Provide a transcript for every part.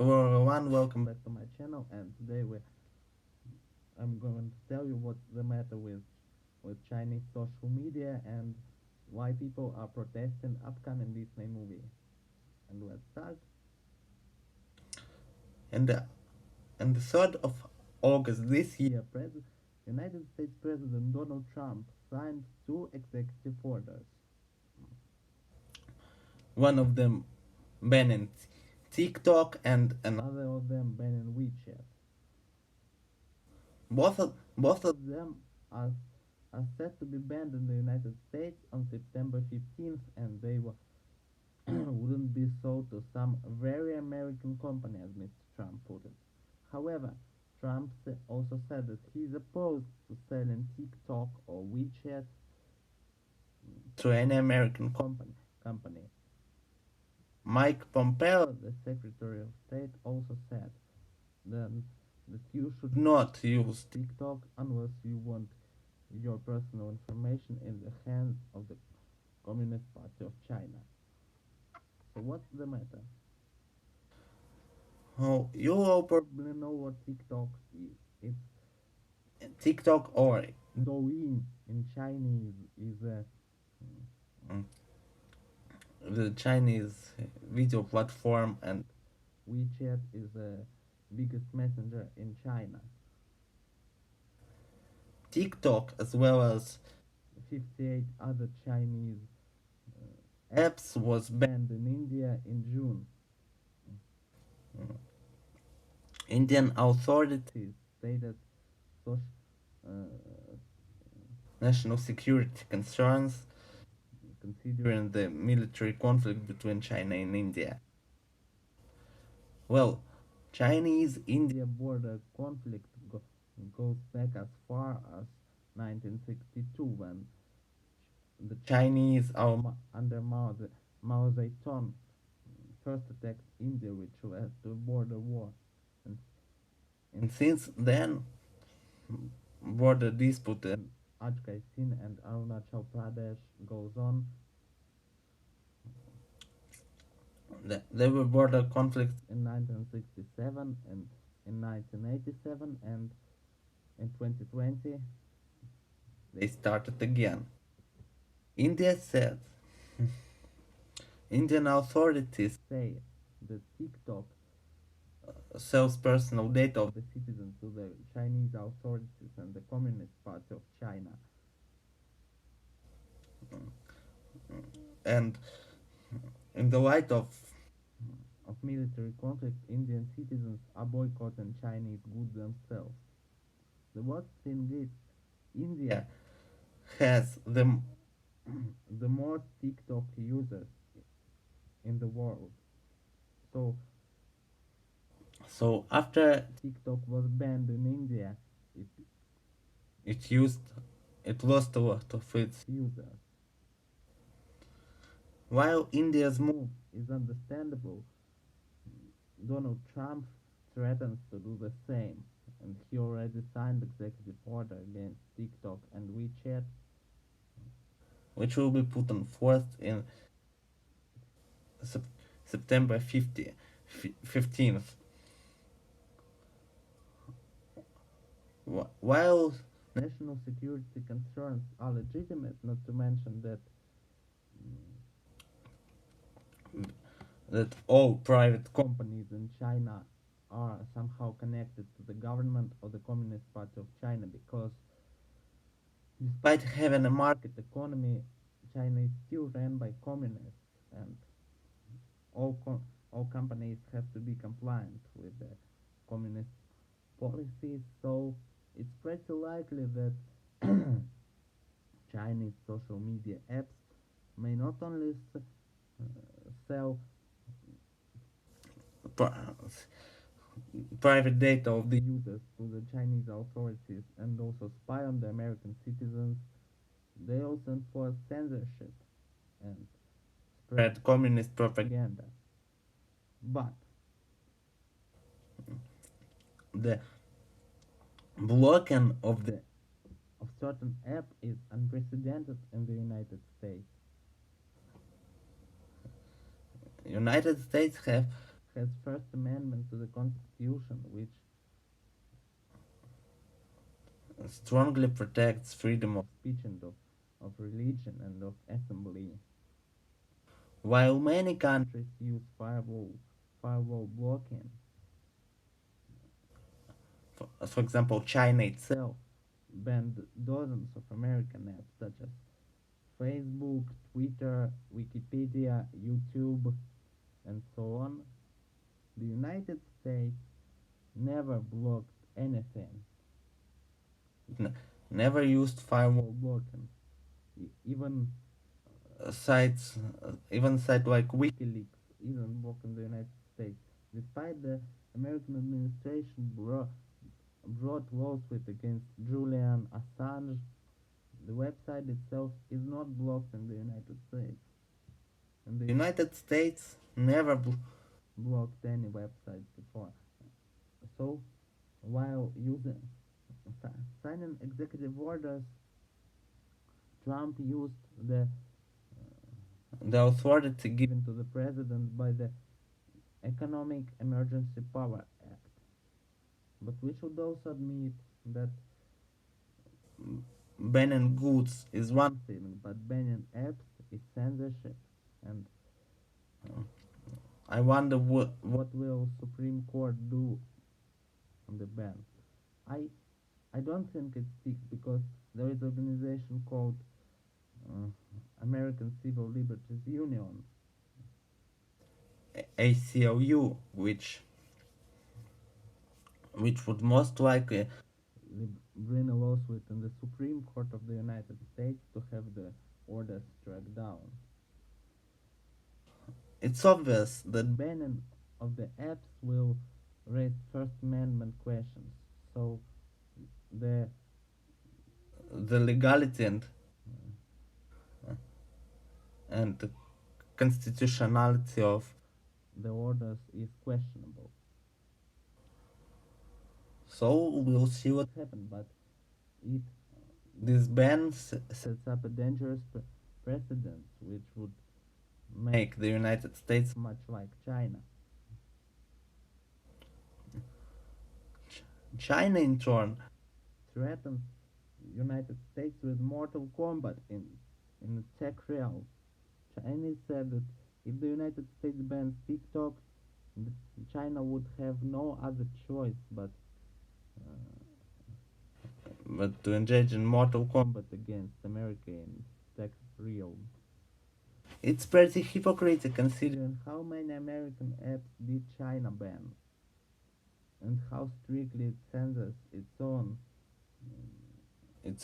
Hello everyone, welcome back to my channel, and today I'm going to tell you what's the matter with Chinese social media and why people are protesting upcoming Disney movie. And let's start. And the, and the 3rd of August this year, United States President Donald Trump signed two executive orders. One of them banning TikTok and another of them banning WeChat. Both of them are set to be banned in the United States on September 15th, and they wouldn't be sold to some very American company, as Mr. Trump put it. However, Trump also said that he's opposed to selling TikTok or WeChat to any American company. Mike Pompeo, the Secretary of State, also said that, that you should not use TikTok unless you want your personal information in the hands of the Communist Party of China. So what's the matter? Oh, you all probably know what TikTok is. It's TikTok or Douyin in Chinese is mm, the Chinese video platform, and WeChat is the biggest messenger in China. TikTok, as well as 58 other Chinese apps, was banned in India in June. Mm. Indian authorities stated social, uh, national security concerns considering the military conflict between China and India. Well, Chinese-India border conflict goes back as far as 1962, when the Chinese under Mao Zedong first attacked India, which led to a border war. And, and since then, border dispute in Ajkasin and Arunachal Pradesh goes on. There were border conflicts in 1967 and in 1987, and in 2020 they started again. India said Indian authorities say that TikTok sells personal data of the citizens to the Chinese authorities and the Communist Party of China. And in the light of military conflict, Indian citizens are boycotting Chinese goods themselves. The worst thing is, India has the most TikTok users in the world. So so after TikTok was banned in India, it it used it lost a lot of its users. While India's move is understandable, Donald Trump threatens to do the same, and he already signed executive order against TikTok and WeChat, which will be put on force in September 15th. While national security concerns are legitimate, not to mention that all private companies in China are somehow connected to the government or the Communist Party of China, because despite having a market economy, China is still ran by communists, and all companies have to be compliant with the communist policies. So it's pretty likely that Chinese social media apps may not only sell private data of the users to the Chinese authorities and also spy on the American citizens, they also enforce censorship and spread communist propaganda. But the blocking of certain app is unprecedented in the United States. United States has First Amendment to constitution, which strongly protects freedom of speech and of religion and of assembly. while many countries Countries use firewall blocking. for example China itself Itself banned dozens of American apps such as Facebook, Twitter, Wikipedia, YouTube, and so on. The United States never blocked anything, n- never used firewall blocking. Even sites even site like WikiLeaks isn't blocked in the United States, despite the American administration brought lawsuit against Julian Assange. The website itself is not blocked in the United States, and the United States never blocked any website before. So, while using signing executive orders, Trump used the authority given given to the president by the Economic Emergency Power Act. But we should also admit that banning goods is one one thing, but banning apps is censorship. And I wonder what what will Supreme Court do on the ban? I I don't think it sticks because there is an organization called uh, American Civil Liberties Union, ACLU which would most likely bring a lawsuit in the Supreme Court of the United States to have the orders struck down. it's obvious that Banning of the apps will raise First Amendment questions. So the the legality and the constitutionality of the orders is questionable. so we'll see what Happened, but it this ban sets up a dangerous precedent, which would make the United States much like China. China in turn Threatens United States with Mortal Kombat in the tech realm. Chinese said that if the United States bans TikTok, China would have no other choice but to engage in Mortal Kombat against America in tech realm. it's pretty hypocritical considering Considering how many American apps did China ban and how strictly it censors its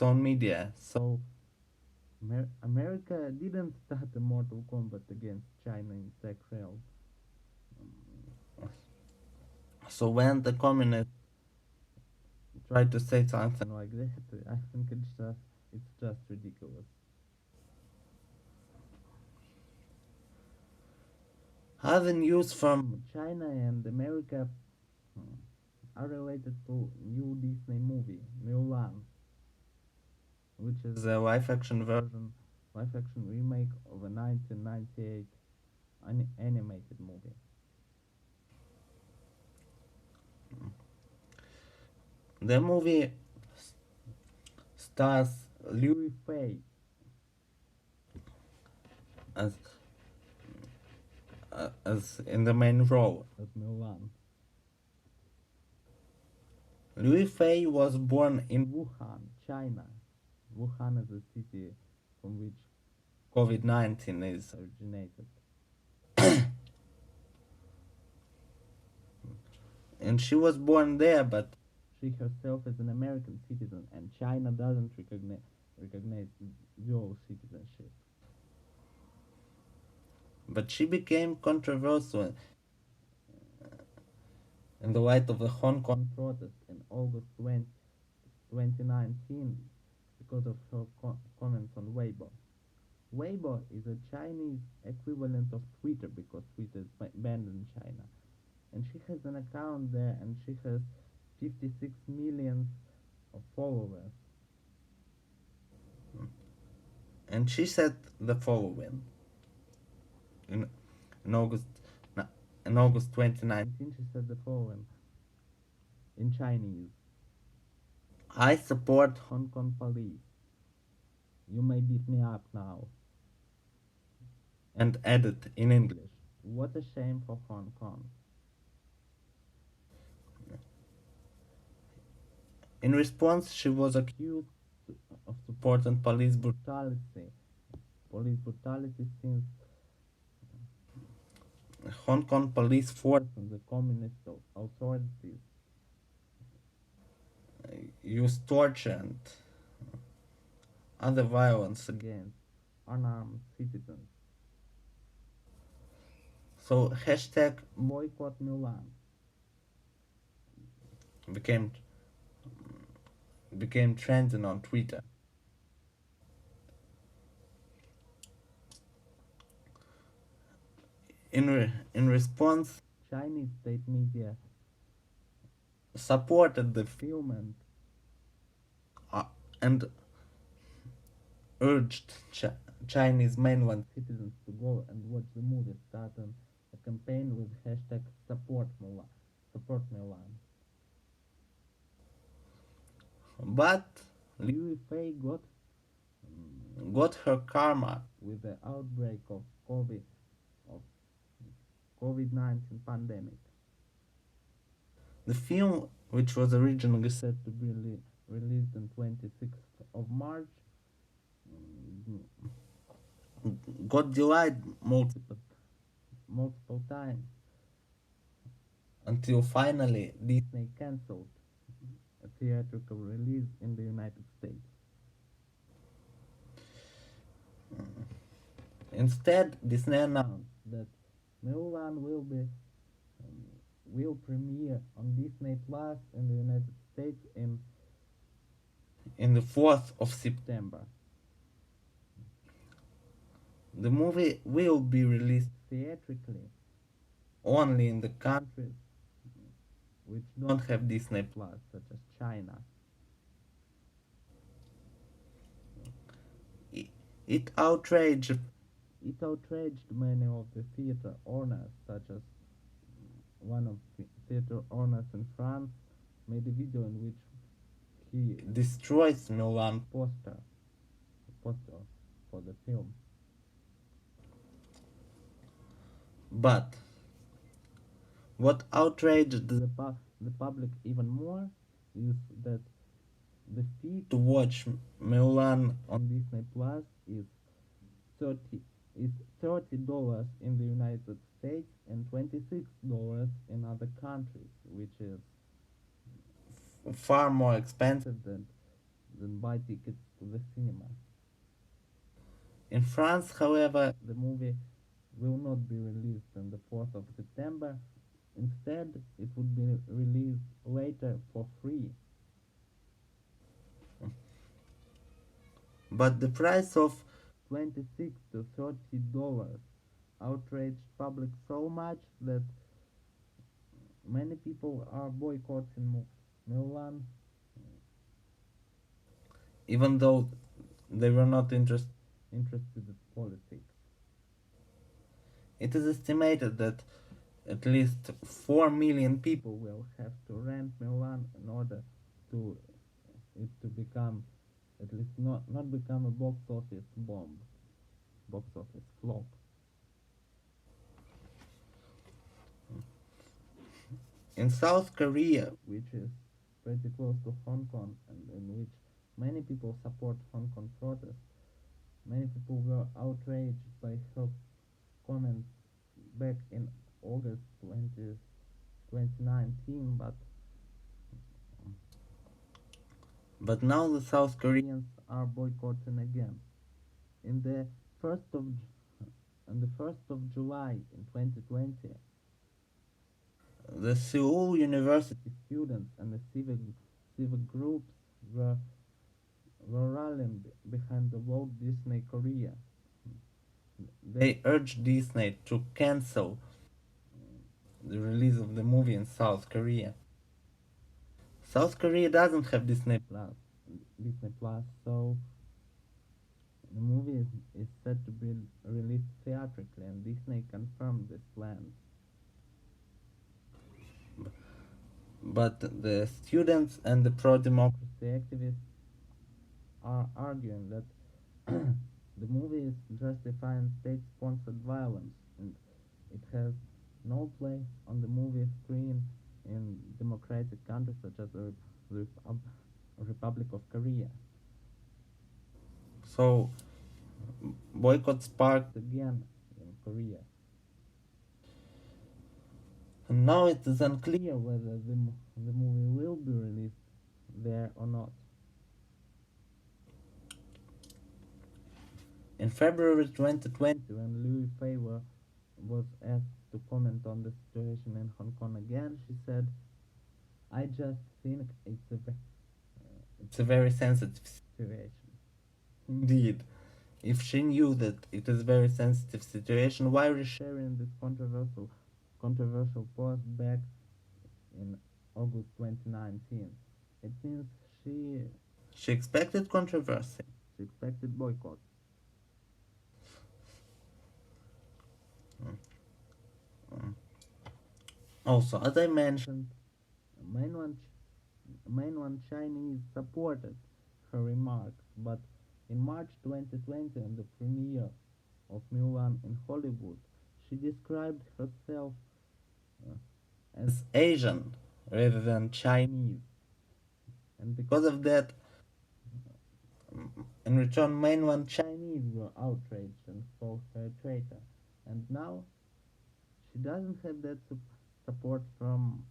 own media so America didn't start a Mortal Kombat against China in tech realm. so when the communists try to say something Like that, I think it's just ridiculous. other news from China and America are related to new Disney movie Mulan, which is the live action version live action remake of a 1998 animated movie. the movie stars Liu Liu Yifei as as in the main role. as Mulan. Liu Yifei was born in Wuhan, China. Wuhan is the city from which COVID-19 is originated. and she was born there but She herself is an American citizen, and China doesn't recognize dual citizenship. she became controversial in the light of the Hong Kong Protest in August 2019 because of her comments on Weibo. Weibo is a Chinese equivalent of Twitter because Twitter is banned in China. And she has an account there and she has 56 million of followers. and she said the following in August in August 2019. She said the following in Chinese: I support Hong Kong police. You may beat me up now. and added in English. What a shame for Hong Kong. In response, she was accused of supporting police Brutality. Police brutality since Hong Kong police force and the communist authorities used torture and other violence. against unarmed citizens. So hashtag Boycott Mulan. became became trending on Twitter. In response, Chinese state media supported the film uh, and urged Chinese mainland citizens to go and watch the movie, starting a campaign with hashtag support Mulan. Support Mulan. but Liu Yifei got her karma with the outbreak of of COVID-19 pandemic. The film, which was originally set Set to be released on 26th of March, got delayed multiple times until finally Disney cancelled a theatrical release in the United States. instead Disney announced That Mulan will premiere on Disney Plus in the United States in the 4th of September. September. The movie will be released Theatrically only in the countries which don't have Disney Plus. Plus, such as China. It outraged Many of the theater owners, such as one of the theater owners in France made a video in which he destroys Mulan poster for the film. But what outraged The public even more is that the fee to watch Mulan on Disney Plus is $30 in the United States and $26 in other countries, which is far more expensive than buy tickets to the cinema. in France. However, The movie will not be released on the 4th of September. Instead, it would be released later for free. but the price of $26 to $30 outraged public so much that many people are boycotting Mulan, even though they were not interested. interested in politics. It is estimated that at least 4 million people People will have to rent Mulan in order to it to become at least not become a box office bomb, box office flop. in South Korea, Which is pretty close to Hong Kong, and in which many people support Hong Kong protests. Many people were outraged by her comments back in August 2019, but now the South Koreans Koreans are boycotting again. In the first of on the 1st of July in 2020, the Seoul University students and the civic groups were rallying behind the Walt Disney Korea. they urged Disney to cancel the release of the movie in South Korea. South Korea doesn't have Disney Plus, Disney Plus, so the movie is set to be released theatrically, and Disney confirmed this plan. But the students and the pro-democracy activists are arguing that the movie is justifying state-sponsored violence and it has no place on the movie screen in democratic countries such as the Republic of Korea. So boycott sparked again in Korea. And now it is unclear whether the movie will be released there or not. In February 2020, when Liu Yifei was asked to comment on the situation in Hong Kong again, she said, "I just think it's a very sensitive situation." Indeed, if she knew that it is a very sensitive situation, why resharing this controversial post back in August 2019? It means she expected controversy. She expected boycott. Also, as I mentioned, mainland mainland Chinese supported her remarks, but in March 2020, on the premiere of Mulan in Hollywood, she described herself as Asian rather than Chinese. And because of that, in return, mainland Chinese were outraged and called her a traitor. And now she doesn't have that support from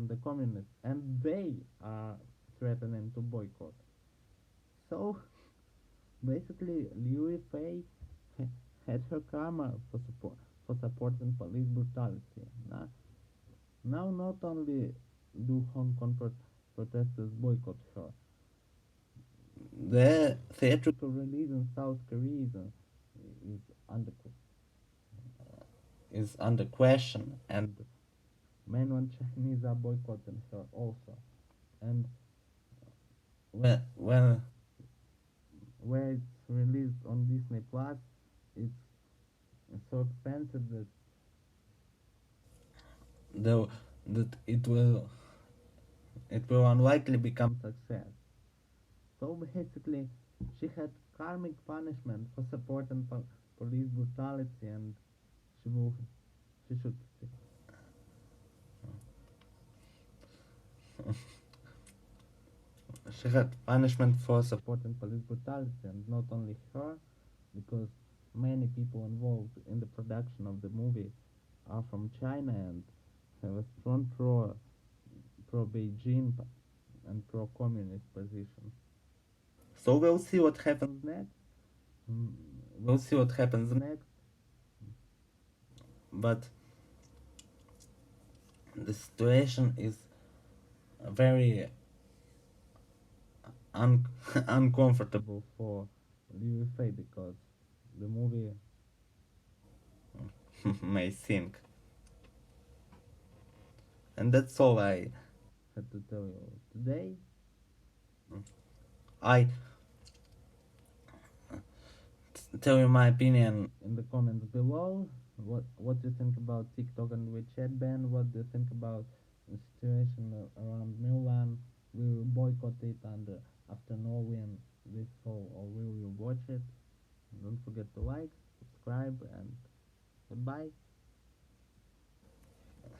the communists, and they are threatening to boycott. So basically, Liu Yifei had her karma for supporting police brutality. Now not only do Hong Kong protesters boycott her, the theatrical release in South Korea is under is under question, and mainland Chinese are boycotting her also. And when where it's released on Disney Plus, it's so expensive though that it will unlikely become success. So basically, she had karmic punishment for supporting police brutality, and she will she should she had punishment for supporting police brutality, and not only her, because many people involved in the production of the movie are from China and have a strong pro Beijing and pro communist position. So we'll see what happens next. Mm, We'll see what happens next. But the situation is very uncomfortable for Liu Yifei because the movie may sink. And that's all I had to tell you today. I tell you my opinion in the comments below. What do you think about TikTok and WeChat ban? What do you think about the situation around Mulan? Will you boycott it and after knowing this whole, or will you watch it? Don't forget to like, subscribe, and goodbye.